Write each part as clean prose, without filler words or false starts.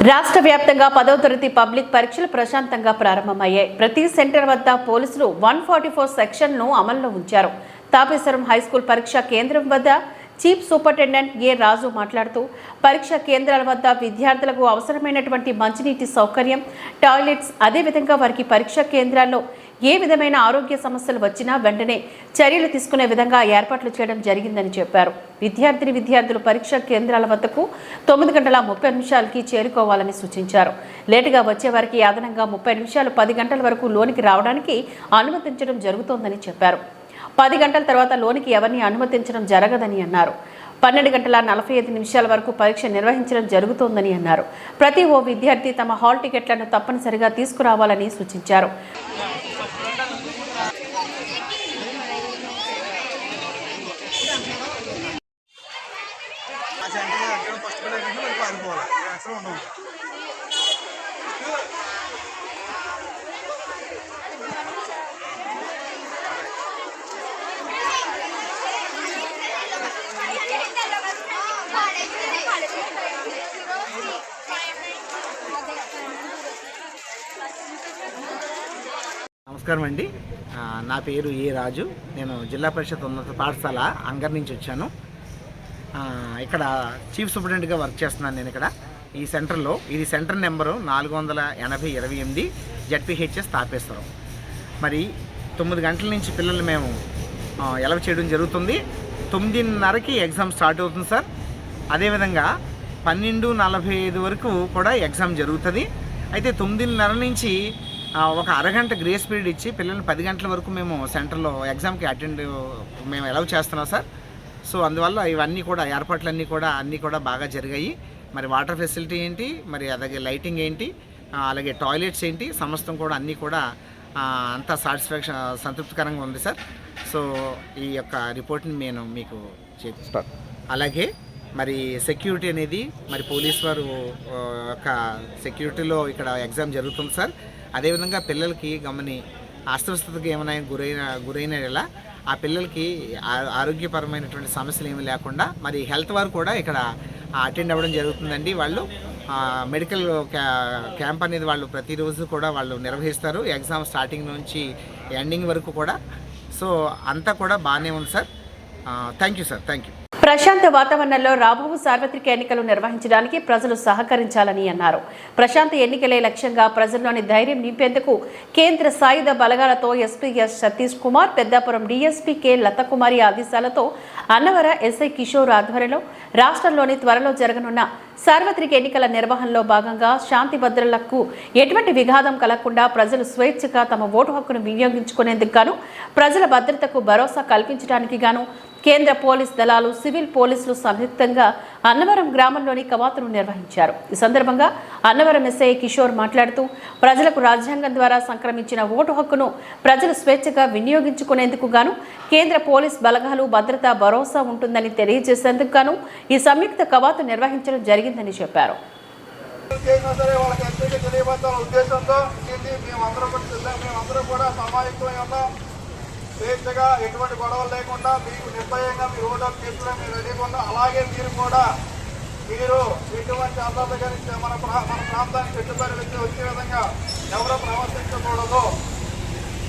రాష్ట్ర వ్యాప్తంగా 10వ తరగతి పబ్లిక్ పరీక్షలు ప్రశాంతంగా ప్రారంభమయ్యాయి. ప్రతి సెంటర్ వద్ద పోలీసులు 144 సెక్షన్ను అమల్లో ఉంచారు. తాపేశ్వరం హైస్కూల్ పరీక్షా కేంద్రం వద్ద చీఫ్ సూపరింటెండెంట్ ఏ రాజు మాట్లాడుతూ పరీక్షా కేంద్రాల వద్ద విద్యార్థులకు అవసరమైనటువంటి మంచినీటి సౌకర్యం, టాయిలెట్స్, అదేవిధంగా వారికి పరీక్షా కేంద్రాల్లో ఏ విధమైన ఆరోగ్య సమస్యలు వచ్చినా వెంటనే చర్యలు తీసుకునే విధంగా ఏర్పాట్లు చేయడం జరిగిందని చెప్పారు. విద్యార్థులు పరీక్షా కేంద్రాల వద్దకు 9:30 చేరుకోవాలని సూచించారు. లేటుగా వచ్చే వారికి అదనంగా 30 నిమిషాలు 10 గంటల వరకు లోనికి రావడానికి అనుమతించడం జరుగుతోందని చెప్పారు. 10 గంటల తర్వాత లోనికి ఎవరిని అనుమతించడం జరగదని అన్నారు. 12:45 వరకు పరీక్ష నిర్వహించడం జరుగుతోందని అన్నారు. ప్రతి ఓ విద్యార్థి తమ హాల్ టికెట్లను తప్పనిసరిగా తీసుకురావాలని సూచించారు. నమస్కారం అండి. నా పేరు ఏ రాజు. నేను జిల్లా పరిషత్ ఉన్నత పాఠశాల అంగర్ నుంచి వచ్చాను. ఇక్కడ చీఫ్ సూపరింటెండెంట్గా వర్క్ చేస్తున్నాను. నేను ఇక్కడ ఈ సెంటర్లో, ఇది సెంటర్ నెంబరు 480/28 జడ్పీహెచ్ఎస్ తాపేశ్వరం. మరి 9 గంటల నుంచి పిల్లలు మేము ఎలవ్ చేయడం జరుగుతుంది. 9:30కి ఎగ్జామ్ స్టార్ట్ అవుతుంది సార్. అదేవిధంగా 12:45 వరకు కూడా ఎగ్జామ్ జరుగుతుంది. అయితే 9:30 నుంచి ఒక అరగంట గ్రేస్ పీరియడ్ ఇచ్చి పిల్లల్ని 10 గంటల వరకు మేము సెంటర్లో ఎగ్జామ్కి మేము అలౌ చేస్తున్నాం సార్. సో అందువల్ల ఇవన్నీ కూడా ఏర్పాట్లన్నీ కూడా బాగా జరిగాయి. మరి వాటర్ ఫెసిలిటీ ఏంటి, మరి అలాగే లైటింగ్ ఏంటి, అలాగే టాయిలెట్స్ ఏంటి, సమస్తం కూడా అన్నీ కూడా అంతా సంతృప్తికరంగా ఉంది సార్. సో ఈ యొక్క రిపోర్ట్ని నేను మీకు చెప్తాను. అలాగే మరి సెక్యూరిటీ అనేది మరి పోలీస్ వారు యొక్క సెక్యూరిటీలో ఇక్కడ ఎగ్జామ్ జరుగుతుంది సార్. అదేవిధంగా పిల్లలకి అస్వస్థతకి ఏమైనా గురైన ఎలా ఆ పిల్లలకి ఆరోగ్యపరమైనటువంటి సమస్యలు ఏమీ లేకుండా మరి హెల్త్ వారు కూడా ఇక్కడ అటెండ్ అవ్వడం జరుగుతుందండి. వాళ్ళు మెడికల్ క్యాంప్ అనేది వాళ్ళు ప్రతిరోజు కూడా వాళ్ళు నిర్వహిస్తారు, ఎగ్జామ్ స్టార్టింగ్ నుంచి ఎండింగ్ వరకు కూడా. సో అంతా కూడా బాగానే ఉంది sir. Thank you sir. Thank you. ప్రశాంత వాతావరణంలో రాబోవు సార్వత్రిక ఎన్నికలు నిర్వహించడానికి ప్రజలు సహకరించాలని అన్నారు. ప్రశాంత ఎన్నికలే లక్ష్యంగా ప్రజల్లోని ధైర్యం నింపేందుకు కేంద్ర సాయుధ బలగాలతో SP S Satish Kumar, Peddapuram DSP K Lathakumari ఆదేశాలతో అన్నవర ఎస్ఐ కిషోర్ ఆధ్వర్యంలో రాష్ట్రంలోని త్వరలో జరగనున్న సార్వత్రిక ఎన్నికల నిర్వహణలో భాగంగా శాంతి భద్రతలకు ఎటువంటి విఘాతం కలగకుండా ప్రజలు స్వేచ్ఛగా తమ ఓటు హక్కును వినియోగించుకునేందుకు గాను, ప్రజల భద్రతకు భరోసా కల్పించడానికి గాను కేంద్ర పోలీస్ దళాలు, సివిల్ పోలీసులు సంయుక్తంగా అన్నవరం గ్రామంలోని కవాతును నిర్వహించారు. ఈ సందర్భంగా అన్నవరం ఎస్ఐ కిషోర్ మాట్లాడుతూ ప్రజలకు రాజ్యాంగం ద్వారా సంక్రమించిన ఓటు హక్కును ప్రజలు స్వేచ్ఛగా వినియోగించుకునేందుకు గాను కేంద్ర పోలీస్ బలగాలు భద్రతా భరోసా ఉంటుందని తెలియజేసేందుకు గాను ఈ సంయుక్త కవాతు నిర్వహించడం జరిగిందని చెప్పారు. స్వేచ్ఛగా ఎటువంటి గొడవలు లేకుండా మీకు నిర్భయంగా మీరు ఓటు తీసుకోవడం మీరు రెడీగా ఉన్నా. అలాగే మీరు ఎటువంటి అర్థాలు మన ప్రాంతానికి పెట్టుబడి వచ్చే విధంగా ఎవరో ప్రవర్తించకూడదు.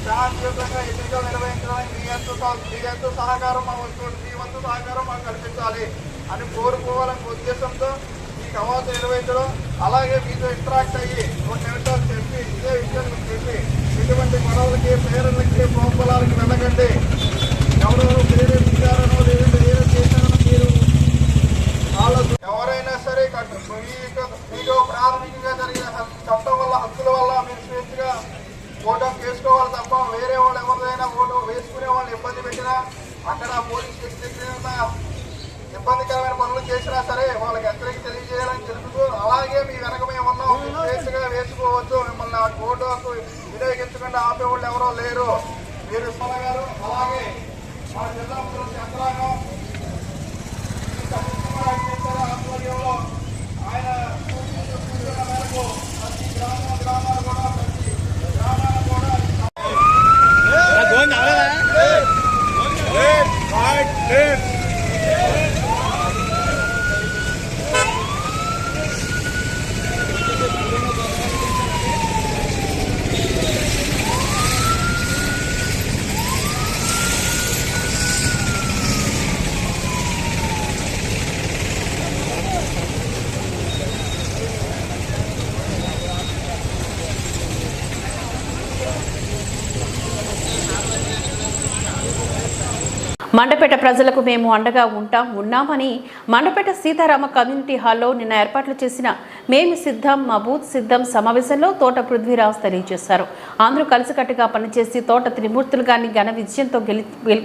శాంతియుతంగా ఎన్నికలు నిర్వహించడానికి మీ ఎంతో సహకారం మీ వంతు సహకారం మాకు కల్పించాలి అని కోరుకోవాలనే ఉద్దేశంతో ఈ కవాతు నిర్వహించడం, అలాగే మీతో ఇంటరాక్ట్ అయ్యి 2 నిమిషాలు చెప్పి ఇదే విషయాన్ని చెప్పి ఎటువంటి గొడవలకి, ప్రేరణలకి, ప్రోత్బలాలకి వెళ్ళకండి. ఎవరెవరు ప్రేరేపించారనో లేదంటే ఏదో చేశారనో మీరు ఎవరైనా సరే మీకు ప్రాథమికంగా జరిగిన చట్టం వల్ల, హక్కుల వల్ల మీరు స్వేచ్ఛగా ఓటు చేసుకోవాలి తప్ప వేరే వాళ్ళు ఎవరిదైనా ఓటు వేసుకునే వాళ్ళు ఇబ్బంది పెట్టినా, అక్కడ పోలీస్ స్టేషన్ ఇబ్బందికరమైన పనులు చేసినా సరే వాళ్ళకి హెచ్చరిక తెలియజేయాలని తెలుపుతూ, అలాగే మీ వెనక మేము ఉన్నాం, స్వేచ్ఛగా వేసుకోవచ్చు, మిమ్మల్ని ఆ ఓటు హక్కు వినియోగించకుండా ఆపేవాళ్ళు ఎవరో లేరు. మీరు గారు అలాగే మన జిల్లా యంత్రాంగం ఆధ్వర్యంలో ఆయన సూచన మేరకు ప్రతి గ్రామాలు కూడా మండపేట ప్రజలకు మేము అండగా ఉన్నామని మండపేట సీతారామ కమ్యూనిటీ హాల్లో నిన్న ఏర్పాట్లు చేసిన మేము సిద్ధం మా బూత్ సిద్ధం సమావేశంలో తోట పృథ్వీరాజ్ తెలియజేశారు. అందరూ కలిసికట్టుగా పనిచేసి తోట త్రిమూర్తులుగాని ఘన విజయంతో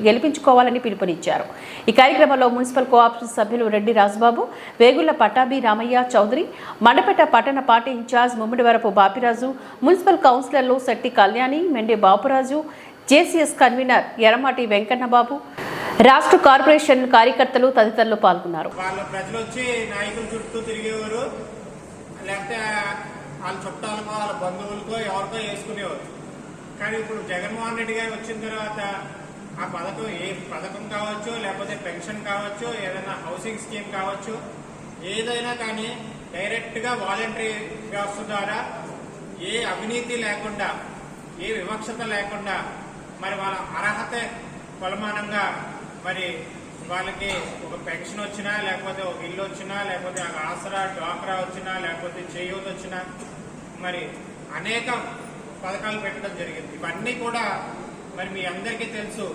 గెలిపించుకోవాలని పిలుపునిచ్చారు. ఈ కార్యక్రమంలో మున్సిపల్ కోఆపరేషన్ సభ్యులు రెడ్డి రాజబాబు, వేగుళ్ల పటాబి రామయ్య చౌదరి, మండపేట పట్టణ party in-charge Mummidivarapu Bapiraju, municipal కౌన్సిలర్లు శెట్టి కళ్యాణి, మెండి బాపురాజు, జేసీఎస్ కన్వీనర్ ఎరమాటి వెంకన్నబాబు, రాష్ట్ర కార్పొరేషన్ కార్యకర్తలు తదితరులు పాల్గొన్నారు. వాళ్ళ ప్రజలు వచ్చి నాయకుల చుట్టూ తిరిగేవారు, లేకపోతే వాళ్ళ చుట్టాలకో వాళ్ళ బంధువులకో ఎవరికో వేసుకునేవారు. కానీ ఇప్పుడు జగన్మోహన్ రెడ్డి గారు వచ్చిన తర్వాత ఆ పథకం ఏ పథకం కావచ్చు, లేకపోతే పెన్షన్ కావచ్చు, ఏదైనా హౌసింగ్ స్కీమ్ కావచ్చు, ఏదైనా కానీ డైరెక్ట్ గా వాలంటరీ వ్యవస్థ ద్వారా ఏ అవినీతి లేకుండా, ఏ వివక్షత లేకుండా మరి వాళ్ళ అర్హత కొలమానంగా మరి వాళ్ళకి ఒక పెన్షన్ వచ్చినా, లేకపోతే ఒక ఇల్లు వచ్చినా, లేకపోతే ఆసరా డ్వాక్రా వచ్చినా, లేకపోతే చేయూత వచ్చినా, మరి అనేక పథకాలు పెట్టడం జరిగింది. ఇవన్నీ కూడా మరి మీ అందరికీ తెలుసు.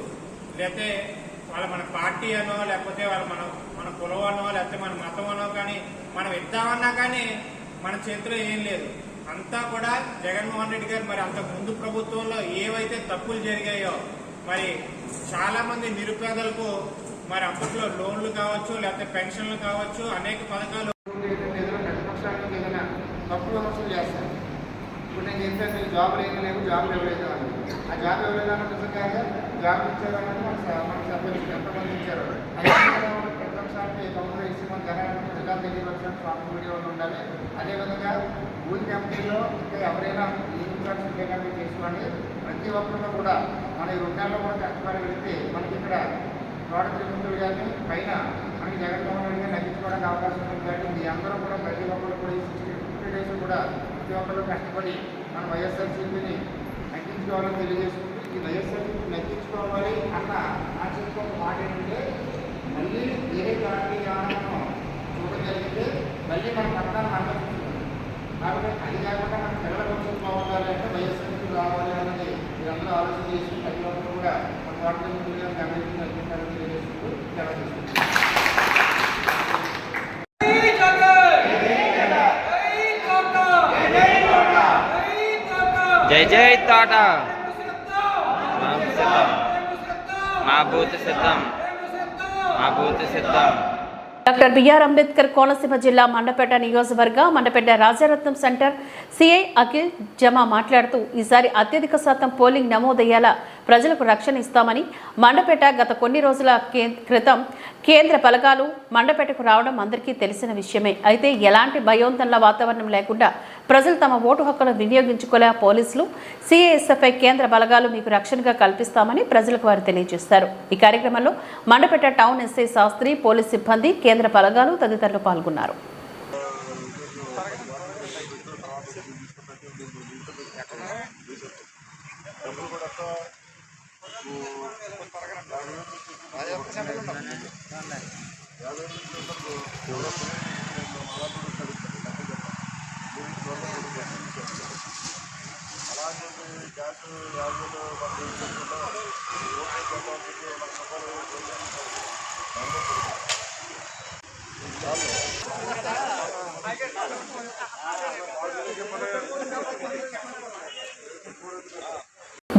లేకపోతే వాళ్ళ మన పార్టీ అనో, లేకపోతే వాళ్ళ మన కులం అనో, లేకపోతే మన మతం అనో కానీ మనం ఇద్దామన్నా కానీ మన చేతిలో ఏం లేదు. అంతా కూడా జగన్మోహన్ రెడ్డి గారు మరి అంతకు ముందు ప్రభుత్వంలో ఏవైతే తప్పులు జరిగాయో, మరి చాలా మంది నిరుపేదలకు మరి అప్పట్లో లోన్లు కావచ్చు, లేకపోతే పెన్షన్లు కావచ్చు, అనేక పథకాలు ప్రతిపక్షానికి ఏదైనా తప్పు విమర్శలు చేస్తారు. ఇప్పుడు నేను చెప్పాను మీకు జాబులు ఏమీ లేవు, జాబులు ఇవ్వలేదు అని. ఆ జాబ్ ఇవ్వలేదన్న నిజంగా జాబులు ఇచ్చారన్నది మన సభ్యులు ఎంతమంది ఇచ్చారు. అదే ప్రతిపక్షానికి కౌంటర్ ఇచ్చి మన జనానికి రిజాల్ట్ తెలియపరచడానికి స్వామి వీడియోలు ఉండాలి. అదేవిధంగా బూత్ కమిటీలో ఇంకా ఎవరైనా ఈ ఇన్ఫ్రాస్ట్రక్చర్ లేకుండా చేసుకోండి. ప్రతి ఒక్కరిలో కూడా మన ఈ 2 నెలల్లో కూడా కష్టపడి వెళితే మనకి ఇక్కడ తోట త్రిమూర్తులు కానీ పైన మనకి జగన్మోహన్ రెడ్డి గారిని నగ్గించుకోవడానికి అవకాశం ఉంది. కాబట్టి మీ అందరూ కూడా ప్రతి ఒక్కరు కూడా ఈ 50 డేస్ కూడా ప్రతి ఒక్కరు కష్టపడి మన వైఎస్ఆర్సీపీని నగ్గించుకోవాలని తెలియజేసుకుంటూ, ఈ వైఎస్ఆర్సీపీ నగ్గించుకోవాలి అన్న ఆశించుకో మాట ఏంటంటే మళ్ళీ వేరే పార్టీ ఆనందం చూడడం జరిగితే మళ్ళీ మన పట్టణాన్ని అనుమతిస్తుంది. కాబట్టి అది కాకుండా మన పిల్లల భవిష్యత్తు బాగుండాలి అంటే వైఎస్ఆర్సీపీ రావాలి అన్నది మీరందరూ ఆలోచన చేసి ప్రతి ఒక్కరు కూడా మన తోట త్రిమూర్తులుగా గమనించి నగ్గించాలని తెలియజేసుకుంటూ తెలియజేస్తుంది. జై జై తోట మా బూత్ సిద్ధం, మా బూత్ సిద్ధం. డాక్టర్ బిఆర్ అంబేద్కర్ కోనసీమ జిల్లా మండపేట నియోజకవర్గ మండపేట రాజారత్నం సెంటర్ సిఐ అఖిల్ జమా మాట్లాడుతూ ఈసారి అత్యధిక శాతం పోలింగ్ నమోదయ్యేలా ప్రజలకు రక్షణ ఇస్తామని, మండపేట గత కొన్ని రోజుల క్రితం కేంద్ర బలగాలు మండపేటకు రావడం అందరికీ తెలిసిన విషయమే. అయితే ఎలాంటి భయోందనల వాతావరణం లేకుండా ప్రజలు తమ ఓటు హక్కును వినియోగించుకోలే పోలీసులు, సిఐఎస్ఎఫ్ఐ కేంద్ర బలగాలు మీకు రక్షణగా కల్పిస్తామని ప్రజలకు వారు తెలియజేస్తారు. ఈ కార్యక్రమంలో Mandapeta town SI Sastri, police సిబ్బంది, కేంద్ర బలగాలు తదితరులు పాల్గొన్నారు.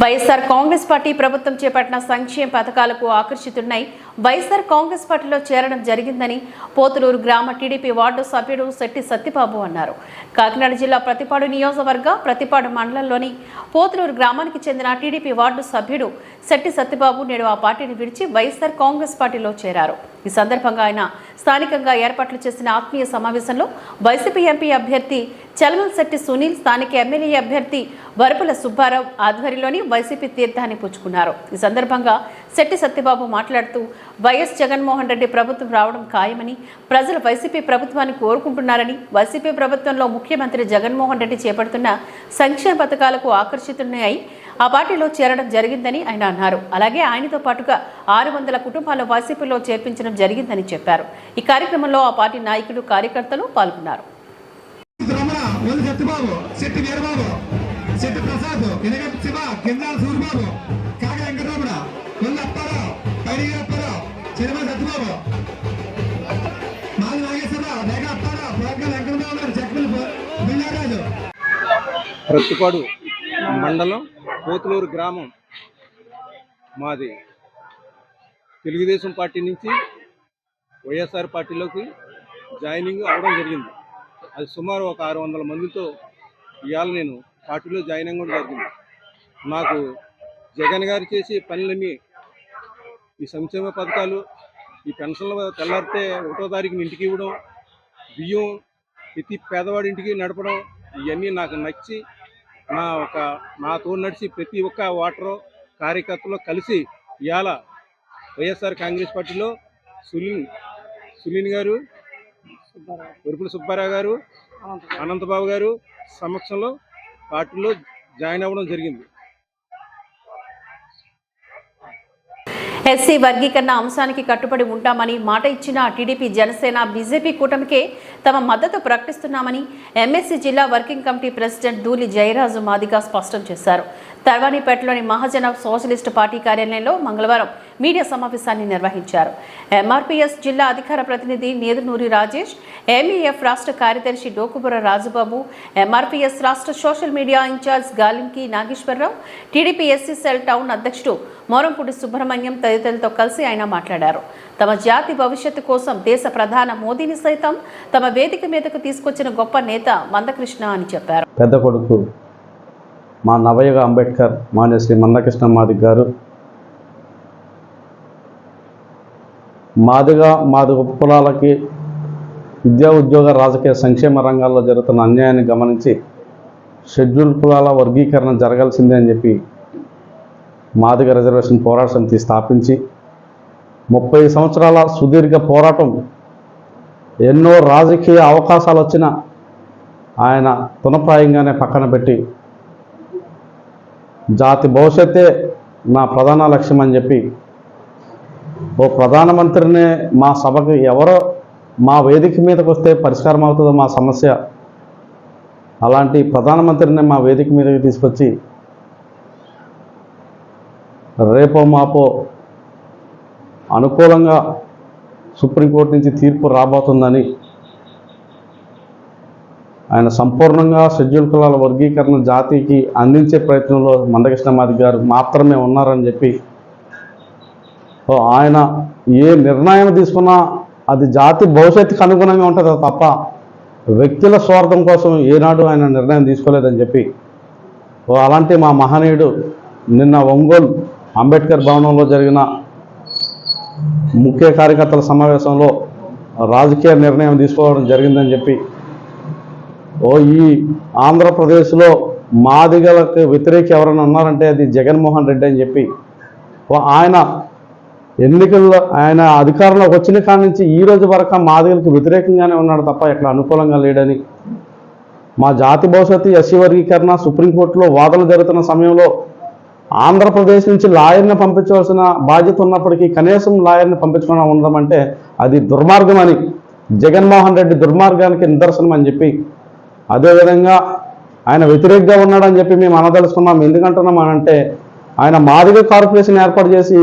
వైఎస్ఆర్ కాంగ్రెస్ పార్టీ ప్రభుత్వం చేపట్టిన సంక్షేమ పథకాలకు ఆకర్షితున్నై వైఎస్ఆర్ కాంగ్రెస్ పార్టీలో చేరడం జరిగిందని పోతులూరు గ్రామ టీడీపీ వార్డు సభ్యుడు శెట్టి సత్యబాబు అన్నారు. కాకినాడ జిల్లా ప్రతిపాడు నియోజకవర్గ ప్రతిపాడు మండలంలోని పోతులూరు గ్రామానికి చెందిన టీడీపీ వార్డు సభ్యుడు శెట్టి సత్యబాబు నేడు ఆ పార్టీని విడిచి వైఎస్ఆర్ కాంగ్రెస్ పార్టీలో చేరారు. ఈ సందర్భంగా ఆయన స్థానికంగా ఏర్పాట్లు చేసిన ఆత్మీయ సమావేశంలో వైసీపీ ఎంపీ అభ్యర్థి చలమలశెట్టి సునీల్, స్థానిక ఎమ్మెల్యే అభ్యర్థి వరపుల సుబ్బారావు ఆధ్వర్యంలోని వైసీపీ తీర్థాన్ని పుచ్చుకున్నారు. ఈ సందర్భంగా శెట్టి సత్యబాబు మాట్లాడుతూ వైఎస్ జగన్మోహన్ రెడ్డి ప్రభుత్వం రావడం ఖాయమని, ప్రజలు వైసీపీ ప్రభుత్వాన్ని కోరుకుంటున్నారని, వైసీపీ ప్రభుత్వంలో ముఖ్యమంత్రి జగన్మోహన్ రెడ్డి చేపడుతున్న సంక్షేమ పథకాలకు ఆకర్షితున్నాయి ఆ పార్టీలో చేరడం జరిగిందని ఆయన అన్నారు. అలాగే ఆయనతో పాటుగా 600 కుటుంబాల వైసీపీలో చేర్పించడం జరిగిందని చెప్పారు. ఈ కార్యక్రమంలో ఆ పార్టీ నాయకులు, కార్యకర్తలు పాల్గొన్నారు. శివ కింద సూర్యబాబు కాక వెంకటరమణ అప్పారావు ప్రత్తిపాడు మండలం పోతులూరు గ్రామం మాది. తెలుగుదేశం పార్టీ నుంచి వైఎస్ఆర్ పార్టీలోకి జాయినింగ్ అవ్వడం జరిగింది. అది సుమారు ఒక 600 మందితో ఇవాళ నేను పార్టీలో జాయిన్ అవ్వడం జరిగింది. నాకు జగన్ గారు చేసే పనులన్నీ, ఈ సంక్షేమ పథకాలు, ఈ పెన్షన్లు తెల్లారితే 1వ తారీఖున ఇంటికి ఇవ్వడం, బియ్యం ప్రతి పేదవాడి ఇంటికి నడపడం, ఇవన్నీ నాకు నచ్చి నాతో నడిచి ప్రతి ఒక్క ఓటరు కార్యకర్తలు కలిసి ఇవాళ వైఎస్ఆర్ కాంగ్రెస్ పార్టీలో సునీల్ గారు, వరుపుల సుబ్బారావు గారు, అనంతబాబు గారు సమక్షంలో పార్టీలో జాయిన్ అవ్వడం జరిగింది. ఎస్సీ వర్గీకరణ అంశానికి కట్టుబడి ఉంటామని మాట ఇచ్చిన టీడీపీ, జనసేన, బీజేపీ కూటమికే తమ మద్దతు ప్రకటిస్తున్నామని ఎంఎస్సీ జిల్లా working committee president Duli Jayaraju Madiga స్పష్టం చేశారు. తర్వానిపేటలోని మహాజన సోషలిస్ట్ పార్టీ కార్యాలయంలో మంగళవారం మీడియా సమావేశాన్ని నిర్వహించారు. ఎంఆర్పీఎస్ జిల్లా అధికార ప్రతినిధి నేదునూరి రాజేష్, ఎంఈఎఫ్ రాష్ట్ర కార్యదర్శి డోకుబుర రాజుబాబు, ఎంఆర్పీఎస్ రాష్ట్ర social media in-charge Galinki Nageswararao, TDP SC cell town అధ్యక్షుడు మోరంపూడి సుబ్రహ్మణ్యం తదితరులతో కలిసి ఆయన మాట్లాడారు. తమ జాతి భవిష్యత్తు కోసం దేశ ప్రధాన మోదీని సైతం తమ వేదిక మీదకు తీసుకొచ్చిన గొప్ప నేత మందకృష్ణ అని చెప్పారు. పెద్ద కొడుకు మా నవయుగ అంబేద్కర్ మాన్యశ్రీ మందకృష్ణ మాదిగ గారు మాదిగ కులాలకి విద్యా, ఉద్యోగ, రాజకీయ, సంక్షేమ రంగాల్లో జరుగుతున్న అన్యాయాన్ని గమనించి షెడ్యూల్ కులాల వర్గీకరణ జరగాల్సిందే అని చెప్పి మాదిగ రిజర్వేషన్ పోరాట సమితి స్థాపించి 30 సంవత్సరాల సుదీర్ఘ పోరాటం, ఎన్నో రాజకీయ అవకాశాలు వచ్చినా ఆయన తునప్రాయంగానే పక్కన పెట్టి జాతి భవిష్యత్తే నా ప్రధాన లక్ష్యం అని చెప్పి ఓ ప్రధానమంత్రినే మా సభకు ఎవరో మా వేదిక మీదకి వస్తే పరిష్కారం అవుతుందో మా సమస్య, అలాంటి ప్రధానమంత్రిని మా వేదిక మీదకి తీసుకొచ్చి రేపో మాపో అనుకూలంగా సుప్రీంకోర్టు నుంచి తీర్పు రాబోతుందని ఆయన సంపూర్ణంగా షెడ్యూల్ కులాల వర్గీకరణ జాతికి అందించే ప్రయత్నంలో మందకృష్ణ మాదిగ గారు మాత్రమే ఉన్నారని చెప్పి ఆయన ఏ నిర్ణయం తీసుకున్నా అది జాతి భవిష్యత్తుకు అనుగుణంగా ఉంటుంది తప్ప వ్యక్తుల స్వార్థం కోసం ఏనాడు ఆయన నిర్ణయం తీసుకోలేదని చెప్పి అలాంటి మా మహనీయుడు నిన్న ఒంగోలు అంబేద్కర్ భవనంలో జరిగిన ముఖ్య కార్యకర్తల సమావేశంలో రాజకీయ నిర్ణయం తీసుకోవడం జరిగిందని చెప్పి ఈ ఆంధ్రప్రదేశ్లో మాదిగలకు వ్యతిరేక ఎవరైనా ఉన్నారంటే అది జగన్మోహన్ రెడ్డి అని చెప్పి ఆయన ఎన్నికల్లో ఆయన అధికారంలోకి వచ్చిన కాడి నుంచి ఈ రోజు వరకు మాదిగలకు వ్యతిరేకంగానే ఉన్నాడు తప్ప ఎక్కడ అనుకూలంగా లేడని, మా జాతి భవిష్యత్తు ఎస్సీ వర్గీకరణ సుప్రీంకోర్టులో వాదనలు జరుగుతున్న సమయంలో ఆంధ్రప్రదేశ్ నుంచి లాయర్ని పంపించవలసిన బాధ్యత ఉన్నప్పటికీ కనీసం లాయర్ని పంపించకుండా ఉండడం అంటే అది దుర్మార్గం అని, జగన్మోహన్ రెడ్డి దుర్మార్గానికి నిదర్శనం అని చెప్పి, అదేవిధంగా ఆయన వ్యతిరేకంగా ఉన్నాడని చెప్పి మేము అనదలుచుకున్నాం. ఎందుకంటున్నాం అంటే ఆయన మాదిగ కార్పొరేషన్ ఏర్పాటు చేసి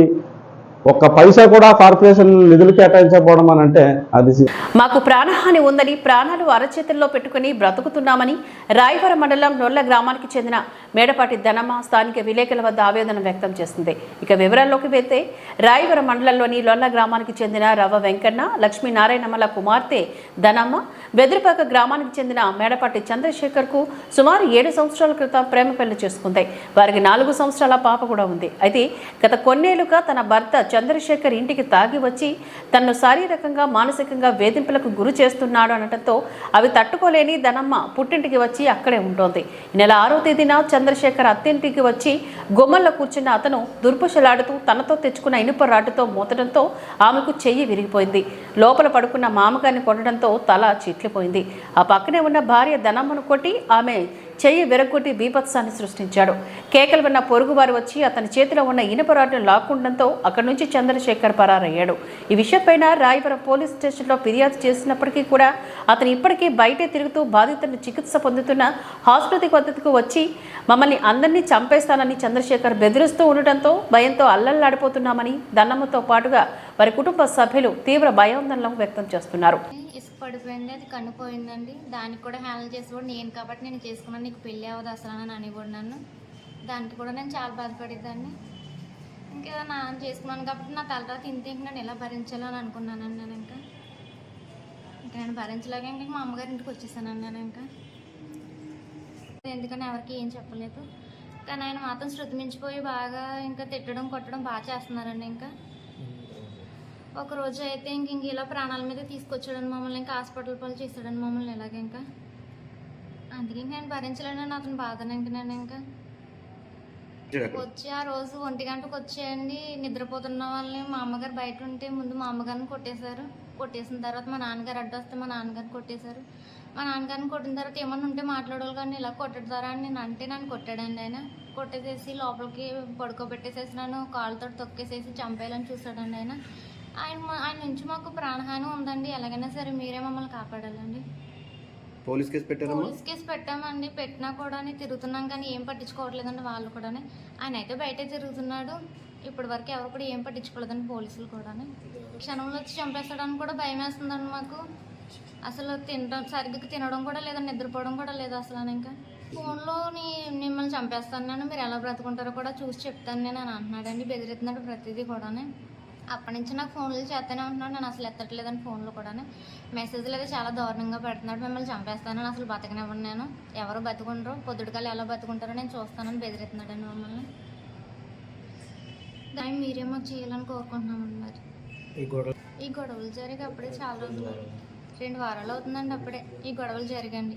ఒక్క పైసా కూడా కార్పొరేషన్ నిధులు కేటాయించకపోవడం అని అంటే అది మాకు ప్రాణహాని ఉందని ప్రాణాలు అరచేతుల్లో పెట్టుకుని బ్రతుకుతున్నామని రాయవరం మండలం నొల్ల గ్రామానికి చెందిన మేడపాటి ధనమ్మ స్థానిక విలేకరుల వద్ద ఆవేదన వ్యక్తం చేసింది. ఇక వివరాల్లోకి వెళ్తే రాయవరం మండలంలోని లొల్ల గ్రామానికి చెందిన రవ్వ వెంకన్న, లక్ష్మీనారాయణమ్మల కుమార్తె ధనమ్మ, బెదిరిపాక గ్రామానికి చెందిన మేడపాటి చంద్రశేఖర్కు సుమారు 7 సంవత్సరాల క్రితం ప్రేమ పెళ్లి చేసుకుంది. వారికి 4 సంవత్సరాల పాప కూడా ఉంది. అయితే గత కొన్నేళ్లుగా తన భర్త చంద్రశేఖర్ ఇంటికి తాగి వచ్చి తనను శారీరకంగా, మానసికంగా వేధింపులకు గురి చేస్తున్నాడు అనడంతో అవి తట్టుకోలేని ధనమ్మ పుట్టింటికి వచ్చి అక్కడే ఉంటోంది. ఈ నెల 6వ తేదీన చంద్రశేఖర్ అత్తింటికి వచ్చి గుమ్మల్లో కూర్చున్న అతను దుర్భుషలాడుతూ తనతో తెచ్చుకున్న ఇనుప రాటుతో మోతడంతో ఆమెకు చెయ్యి విరిగిపోయింది. లోపల పడుకున్న మామగారిని కొట్టడంతో తల చిట్లిపోయింది. ఆ పక్కనే ఉన్న భార్య ధనమ్మను కొట్టి ఆమె చెయ్యి విరగొట్టి బీభత్సాన్ని సృష్టించాడు. కేకలు విన్న పొరుగువారు వచ్చి అతని చేతిలో ఉన్న ఇనుప రాటును లాక్కుండడంతో అక్కడి నుంచి చంద్రశేఖర్ పరారయ్యాడు. ఈ విషయంపైన రాయవరం పోలీస్ స్టేషన్లో ఫిర్యాదు చేసినప్పటికీ కూడా అతను ఇప్పటికీ బయటే తిరుగుతూ బాధితులను చికిత్స పొందుతున్న ఆసుపత్రి వద్దకు వచ్చి మమ్మల్ని అందరినీ చంపేస్తానని చంద్రశేఖర్ బెదిరిస్తూ ఉండటంతో భయంతో అల్లల్లాడిపోతున్నామని ధనమ్మతో పాటుగా వారి కుటుంబ సభ్యులు తీవ్ర భయాందోళన వ్యక్తం చేస్తున్నారు. ఇసుక పడిపోయింది, అది కన్నుపోయిందండి. దానికి కూడా హ్యాండిల్ చేసేవాడు నేను కాబట్టి నేను చేసుకున్నాను, నీకు పెళ్ళి అవ్వదు అసలు అని అనేవాడు నన్ను. దానికి కూడా నేను చాలా బాధపడేదాన్ని. ఇంకా నాన్న చేసుకున్నాను కాబట్టి నా తలరాత ఇంతే, ఇంక నేను ఎలా భరించాలని అనుకున్నానండి. నేను ఇంకా నేను భరించలేక ఇంకా మా అమ్మగారి ఇంటికి వచ్చేసానండి. నేను ఇంకా ఎందుకని ఎవరికి ఏం చెప్పలేదు. కానీ ఆయన మాత్రం శృతి మించిపోయి బాగా ఇంకా తిట్టడం కొట్టడం బాగా చేస్తున్నారండి. ఇంకా ఒకరోజు అయితే ఇంక ఇలా ప్రాణాల మీద తీసుకొచ్చాడని మమ్మల్ని, ఇంకా హాస్పిటల్ పాలు చేశాడని మమ్మల్ని ఇలాగ. ఇంకా అందుకే ఇంక నేను భరించలేనని అతను బాధను. ఇంక నేను ఇంకా వచ్చి ఆ రోజు 1 గంటకు వచ్చేయండి, నిద్రపోతున్న వాళ్ళని మా అమ్మగారు బయట ఉంటే ముందు మా అమ్మగారిని కొట్టేశారు. కొట్టేసిన తర్వాత మా నాన్నగారు అడ్డొస్తే మా నాన్నగారిని కొట్టేశారు. మా నాన్నగారిని కొట్టిన తర్వాత ఏమన్నా ఉంటే మాట్లాడాలి కానీ ఇలా కొట్టడతారా అని నేను అంటే నన్ను కొట్టాడండి. ఆయన కొట్టేసేసి లోపలికి పడుకోబెట్టేసేసి నన్ను కాళ్ళతో తొక్కేసేసి చంపేయాలని చూశాడండి. ఆయన నుంచి మాకు ప్రాణహాని ఉందండి. ఎలాగైనా సరే మీరే మమ్మల్ని కాపాడాలండి. పోలీస్ కేసు పెట్టారమ్మా? పోలీస్ కేసు పెట్టామండి. పెట్టినా కూడా తిరుగుతున్నాం కానీ ఏం పట్టించుకోవట్లేదండి వాళ్ళు కూడా. ఆయన అయితే బయటే తిరుగుతున్నాడు. ఇప్పటి వరకు ఎవరు కూడా ఏం పట్టించుకోలేదండి పోలీసులు కూడా. క్షణంలో వచ్చి చంపేస్తాడని కూడా భయం వేస్తుందండి మాకు. అసలు సరిగ్గా తినడం కూడా లేదా, నిద్రపోవడం కూడా లేదు అసలు. ఇంకా ఫోన్లో మిమ్మల్ని చంపేస్తాను, మీరు ఎలా బ్రతుకుంటారో కూడా చూసి చెప్తాను నేను అని అంటున్నాడండి. బెదిరిస్తున్నాడు ప్రతిదీ కూడా. అప్పటి నుంచి నాకు ఫోన్లు చేస్తూనే ఉంటున్నాడు. నేను అసలు ఎత్తట్లేదని ఫోన్లో కూడా. మెసేజ్లు అయితే చాలా దారుణంగా పెడుతున్నాడు. మిమ్మల్ని చంపేస్తానని, అసలు బతకనివ్వండి, నేను ఎవరు బతుకుంటారో పొద్దుటికాలు ఎలా బతుకుంటారో నేను చూస్తానని బెదిరిస్తున్నాడండి మమ్మల్ని. దాన్ని మీరే మాకు చేయాలని కోరుకుంటున్నామండి. మరి ఈ గొడవలు జరిగి అప్పుడే చాలా రోజులు 2 వారాలు అవుతుందండి. అప్పుడే ఈ గొడవలు జరిగండి.